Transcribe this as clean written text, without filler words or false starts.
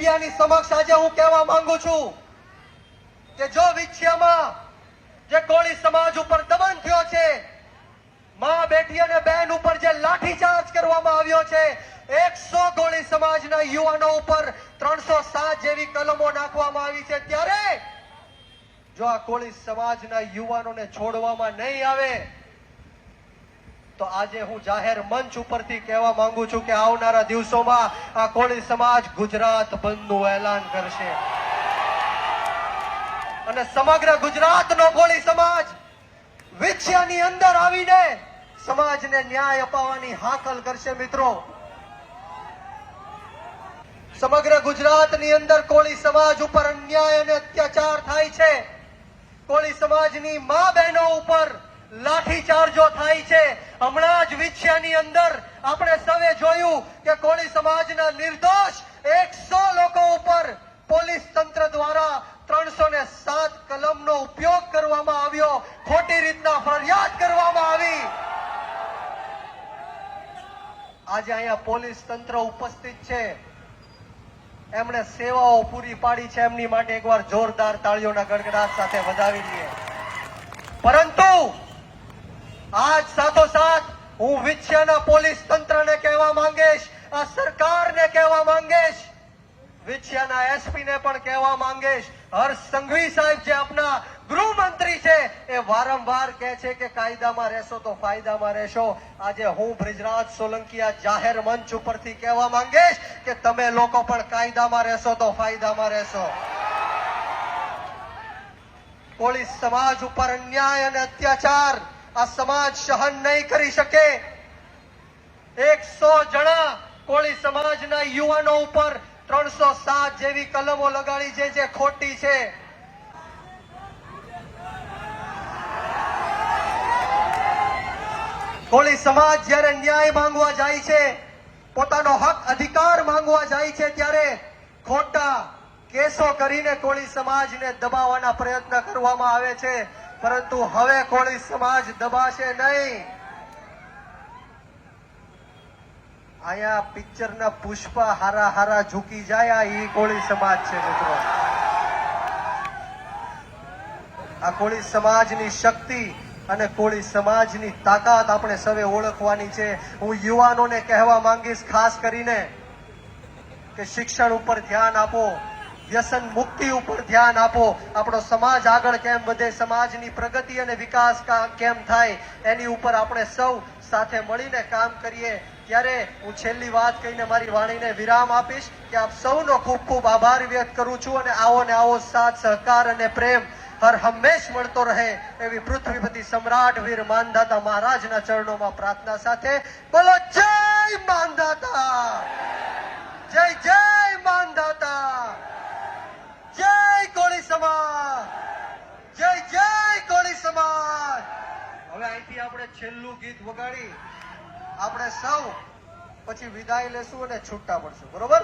મીડિયાની સમક્ષ આજે હું કહેવા માંગુ છું કે જો વિછિયામાં જે કોળી સમાજ ઉપર દમન થયો છે, માં બેટી અને બહેન ઉપર જે લાઠીચાર્જ કરવામાં આવ્યો છે, 100 કોળી સમાજના યુવાનો ઉપર 307 જેવી કલમો નાખવામાં આવી છે, ત્યારે જો આ કોળી સમાજના યુવાનોને છોડવામાં નહીં આવે તો આજે હું જાહેર મંચ ઉપરથી કહેવા માંગુ છું કે આવનારા દિવસોમાં આ કોળી સમાજ ગુજરાત બંધનું એલાન કરશે અને સમગ્ર ગુજરાતનો કોળી સમાજ વિછિયાની અંદર આવીને સમાજને ન્યાય અપાવવાની હાકલ કરશે. મિત્રો, સમગ્ર ગુજરાતની અંદર કોળી સમાજ ઉપર અન્યાય અને અત્યાચાર થાય છે. કોળી સમાજની મા બહેનો ઉપર લાઠીચાર્જો થાય છે. હમણાં જ વિછિયાની અંદર આપણે સૌએ જોયું કે કોળી સમાજના નિર્દોષ 100 લોકો ઉપર પોલીસ તંત્ર દ્વારા 307 કલમનો ઉપયોગ કરવામાં આવ્યો, ખોટી રીતના ફરિયાદ કરવામાં આવી. આજે અહીંયા પોલીસ તંત્ર ઉપસ્થિત છે, એમણે સેવાઓ પૂરી પાડી છે, એમની માટે એકવાર જોરદાર તાળીઓના ગડગડાટ સાથે વધાવી લઈએ. પરંતુ આજ સાથોસાથ હું વિછિયાના પોલીસ તંત્રને કહેવા માંગીશ, આ સરકારને કહેવા માંગીશ, વિછિયાના એસપી ને પણ કહેવા માંગીશ, હર્ષ સંઘવી સાહેબ જે આપના ગૃહમંત્રી છે એ વારંવાર કહે છે કે કાયદામાં રહેશો તો ફાયદામાં રહેશો. આજે હું બ્રિજરાજ સોલંકી આ જાહેર મંચ ઉપરથી કહેવા માંગીશ કે તમે લોકો પણ કાયદામાં રહેશો તો ફાયદામાં રહેશો. કોળી સમાજ ઉપર અન્યાય અને અત્યાચાર આ સમાજ સહન નહીં કરી શકે. 100 જણા કોળી સમાજના યુવાનો ઉપર 307 જેવી કલમો લગાડી છે જે ખોટી છે. કોળી સમાજ જ્યારે ન્યાય માંગવા જાય છે, પોતાનો હક અધિકાર માંગવા જાય છે, ત્યારે ખોટા કેસો કરીને કોળી સમાજને દબાવવાના પ્રયત્ન કરવામાં આવે છે. પરંતુ હવે કોળી સમાજ દબાશે નહીં. અહીંયા પિક્ચરના પુષ્પા હારા હારા ઝૂકી જાય, આ કોળી સમાજ છે. મિત્રો, આ કોળી સમાજની શક્તિ અને કોળી સમાજની તાકાત આપણે સૌએ ઓળખવાની છે. હું યુવાનોને કહેવા માંગીશ ખાસ કરીને કે શિક્ષણ ઉપર ધ્યાન આપો, વ્યસન મુક્તિ ઉપર ધ્યાન આપો. આપણો સમાજ આગળ કેમ વધે, સમાજની પ્રગતિ અને વિકાસ કેમ થાય, એની ઉપર આપણે સૌ સાથે મળીને કામ કરીએ. ત્યારે હું છેલ્લી વાત કહીને મારી વાણીને વિરામ આપીશ કે આપ સૌનો ખૂબ ખૂબ આભાર વ્યક્ત કરું છું અને આવો ને આવો સાથ સહકાર અને પ્રેમ હર હંમેશ મળતો રહે એવી પૃથ્વીપતિ સમ્રાટ વીર માનધાતા મહારાજના ચરણોમાં પ્રાર્થના સાથે બોલો જય માનધાતા, જય જય માનધાતા, જય કોળી સમાજ, જય જય કોળી સમાજ. હવે અહીંથી આપણે છેલ્લું ગીત વગાડી આપણે સૌ પછી વિદાય લેશું અને છૂટા પડશું. બરોબર?